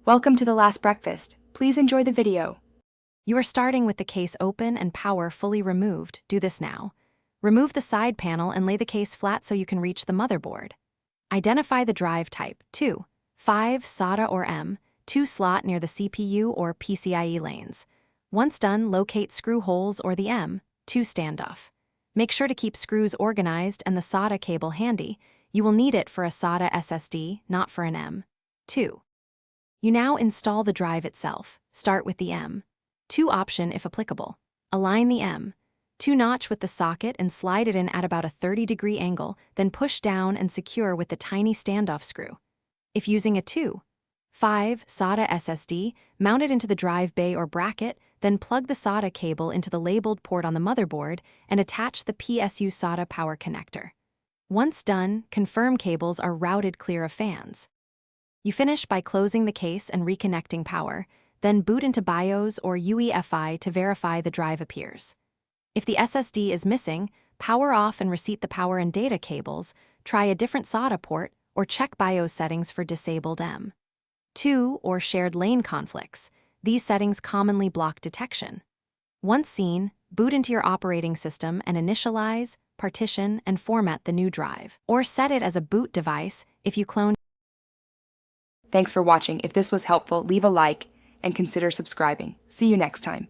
Welcome to The Last Breakfast. Please enjoy the video. You are starting with the case open and power fully removed. Do this now. Remove the side panel and lay the case flat so you can reach the motherboard. Identify the drive type, 2, 5, SATA or M, 2 slot near the CPU or PCIe lanes. Once done, locate screw holes or the M, 2 standoff. Make sure to keep screws organized and the SATA cable handy. You will need it for a SATA SSD, not for an M. 2. You now install the drive itself. Start with the M2 option if applicable. Align the M2 notch with the socket and slide it in at about a 30-degree angle, then push down and secure with the tiny standoff screw. If using a 2, 5 SATA SSD, mount it into the drive bay or bracket, then plug the SATA cable into the labeled port on the motherboard and attach the PSU SATA power connector. Once done, confirm cables are routed clear of fans. You finish by closing the case and reconnecting power, then boot into BIOS or UEFI to verify the drive appears. If the SSD is missing, power off and reset the power and data cables, try a different SATA port, or check BIOS settings for disabled M2 or shared lane conflicts. These settings commonly block detection. Once seen, boot into your operating system and initialize, partition, and format the new drive, or set it as a boot device if you clone. Thanks for watching. If this was helpful, leave a like and consider subscribing. See you next time.